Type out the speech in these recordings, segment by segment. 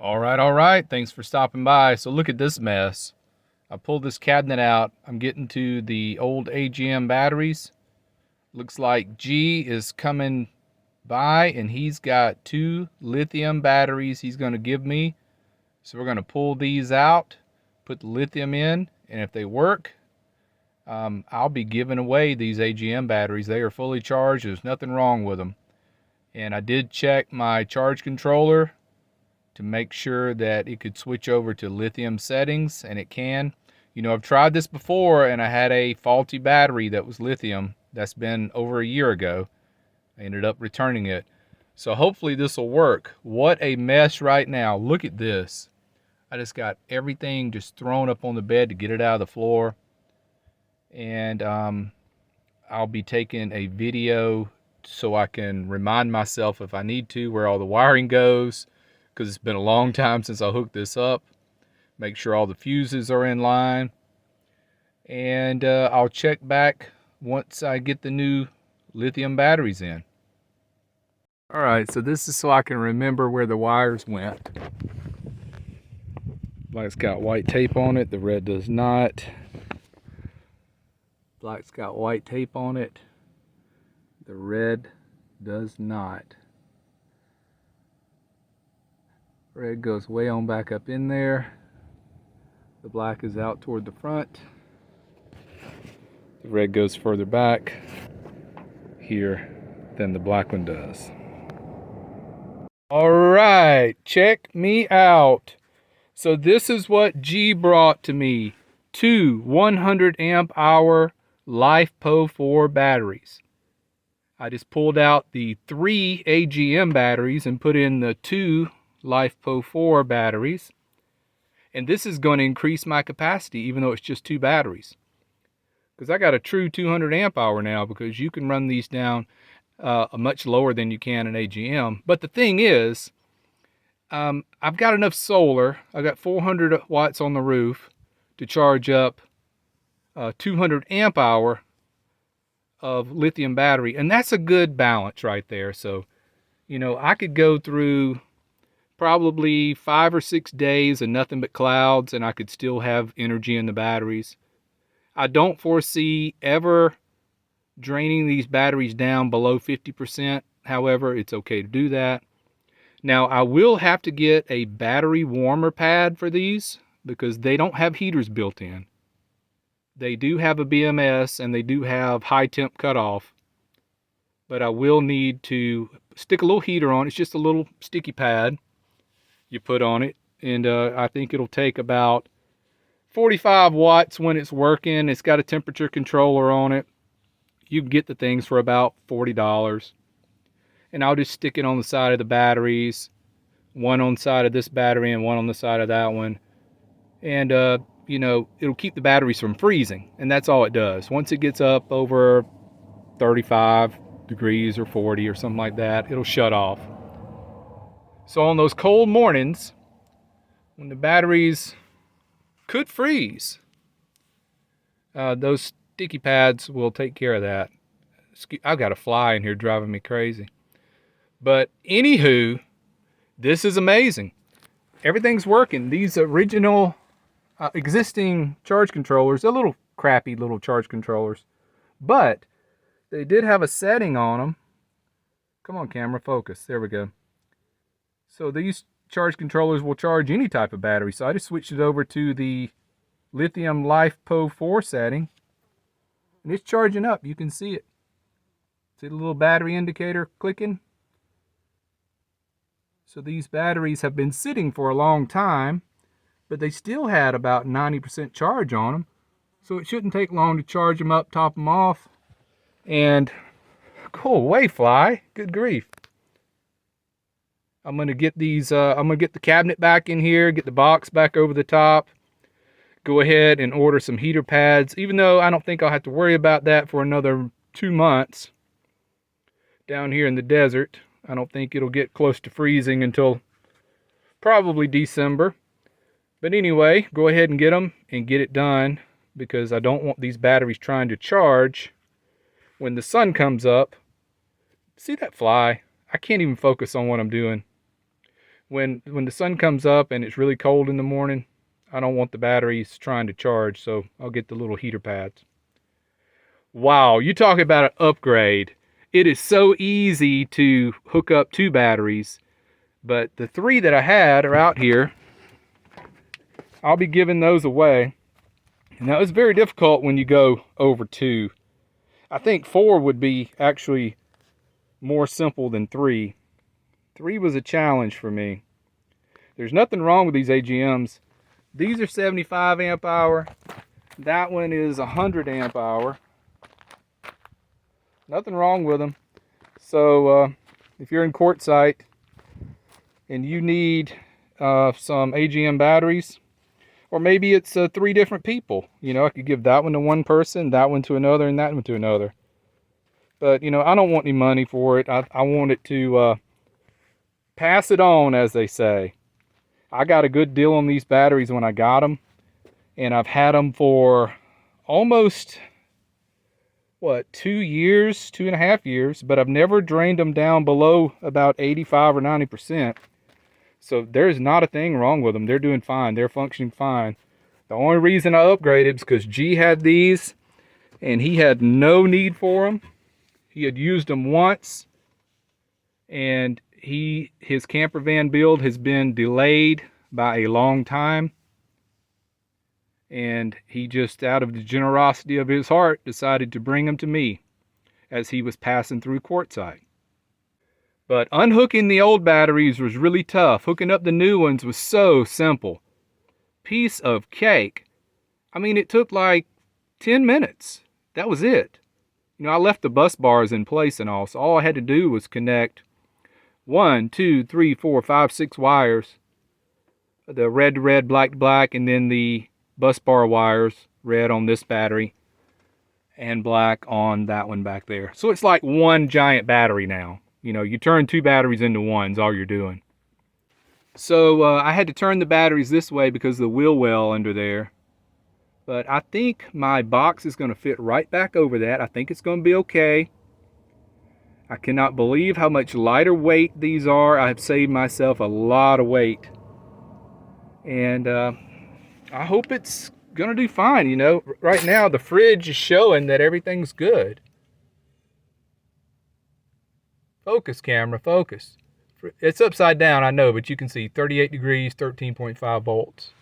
All right. Thanks for stopping by. So look at this mess. I pulled this cabinet out. I'm getting to the old AGM batteries. Looks like G is coming by and he's got 2 lithium batteries he's going to give me. So we're going to pull these out, put the lithium in, and if they work, I'll be giving away these AGM batteries. They are fully charged. There's nothing wrong with them. And I did check my charge controller to make sure that it could switch over to lithium settings, and it can. You know, I've tried this before and I had a faulty battery that was lithium. That's been over a year ago. I ended up returning it. So hopefully this will work. What a mess right now. Look at this. I just got everything just thrown up on the bed to get it out of the floor. And I'll be taking a video so I can remind myself if I need to where all the wiring goes, because it's been a long time since I hooked this up. Make sure all the fuses are in line. And I'll check back once I get the new lithium batteries in. All right, so this is so I can remember where the wires went. Black's got white tape on it, the red does not. Black's got white tape on it, the red does not. Red goes way on back up in there. The black is out toward the front. The red goes further back here than the black one does. All right, check me out. So this is what G brought to me. 2 100 amp hour LifePo4 batteries. I just pulled out the 3 AGM batteries and put in the 2 LifePo4 batteries. And this is going to increase my capacity even though it's just 2 batteries. Because I got a true 200 amp hour now, because you can run these down much lower than you can in AGM. But the thing is, I've got enough solar. I got 400 watts on the roof to charge up 200 amp hour of lithium battery, and that's a good balance right there. So, you know, I could go through probably 5 or 6 days of nothing but clouds and I could still have energy in the batteries. I don't foresee ever draining these batteries down below 50%. However, it's okay to do that. Now, I will have to get a battery warmer pad for these because they don't have heaters built in. They do have a BMS and they do have high temp cutoff, but I will need to stick a little heater on. It's just a little sticky pad you put on it, and I think it'll take about 45 watts when it's working. It's got a temperature controller on it. You can get the things for about $40. And I'll just stick it on the side of the batteries, one on the side of this battery and one on the side of that one. And, you know, it'll keep the batteries from freezing, and that's all it does. Once it gets up over 35 degrees or 40 or something like that, it'll shut off. So on those cold mornings, when the batteries could freeze, those sticky pads will take care of that. I've got a fly in here driving me crazy. But anywho, this is amazing. Everything's working. These original existing charge controllers, they're little crappy little charge controllers, but they did have a setting on them. Come on, camera, focus. There we go. So these charge controllers will charge any type of battery. So I just switched it over to the lithium LifePo4 setting, and it's charging up. You can see it. See the little battery indicator clicking? So these batteries have been sitting for a long time, but they still had about 90% charge on them. So it shouldn't take long to charge them up, top them off, and go away, fly. Good grief. I'm gonna get these, I'm gonna get the cabinet back in here, get the box back over the top, go ahead and order some heater pads, even though I don't think I'll have to worry about that for another 2 months down here in the desert. I don't think it'll get close to freezing until probably December. But anyway, go ahead and get them and get it done, because I don't want these batteries trying to charge when the sun comes up. See that fly? I can't even focus on what I'm doing. when the sun comes up and it's really cold in the morning, I don't want the batteries trying to charge, so I'll get the little heater pads. Wow, you talk about an upgrade. It is so easy to hook up 2 batteries, but the 3 that I had are out here. I'll be giving those away. Now, it's very difficult when you go over 2. I think 4 would be actually more simple than 3. 3 was a challenge for me. There's nothing wrong with these AGMs. These are 75 amp hour. That one is 100 amp hour. Nothing wrong with them. So if you're in quartzite and you need some AGM batteries, or maybe it's 3 different people. You know, I could give that one to one person, that one to another, and that one to another. But, you know, I don't want any money for it. I want it to pass it on, as they say. I got a good deal on these batteries when I got them. And I've had them for almost, 2 years, 2.5 years. But I've never drained them down below about 85 or 90%. So there's not a thing wrong with them. They're doing fine. They're functioning fine. The only reason I upgraded is because G had these and he had no need for them. He had used them once, and his camper van build has been delayed by a long time. And he just, out of the generosity of his heart, decided to bring them to me as he was passing through quartzite. But unhooking the old batteries was really tough. Hooking up the new ones was so simple. Piece of cake. I mean, it took like 10 minutes. That was it. You know, I left the bus bars in place and all, so all I had to do was connect 1, 2, 3, 4, 5, 6 wires. The red to red, black to black, and then the bus bar wires, red on this battery and black on that one back there. So it's like one giant battery now. You know, you turn 2 batteries into one is all you're doing. So I had to turn the batteries this way because of the wheel well under there. But I think my box is going to fit right back over that. I think it's going to be okay. I cannot believe how much lighter weight these are. I have saved myself a lot of weight. And I hope it's going to do fine. You know, right now the fridge is showing that everything's good. Focus, camera, focus. It's upside down, I know, but you can see 38 degrees, 13.5 volts.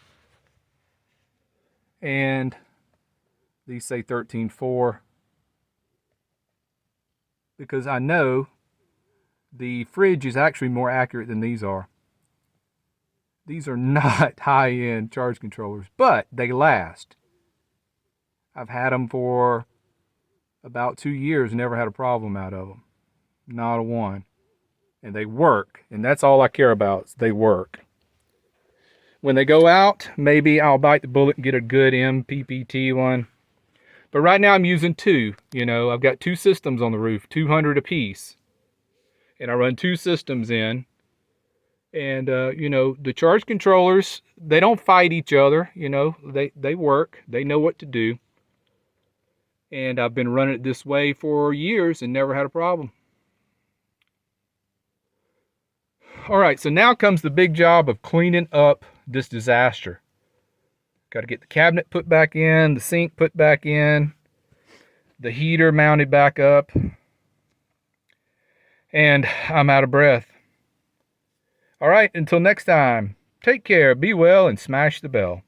And these say 13.4. Because I know the fridge is actually more accurate than these are. These are not high-end charge controllers, but they last. I've had them for about 2 years, never had a problem out of them. Not a one. And they work, and that's all I care about. They work. When they go out, maybe I'll bite the bullet and get a good MPPT one. But right now I'm using 2. You know, I've got 2 systems on the roof, 200 apiece. And I run 2 systems in. And, you know, the charge controllers, they don't fight each other. You know, they work. They know what to do. And I've been running it this way for years and never had a problem. All right, so now comes the big job of cleaning up this disaster. Got to get the cabinet put back in, the sink put back in, the heater mounted back up, and I'm out of breath. All right, until next time, take care, be well, and smash the bell.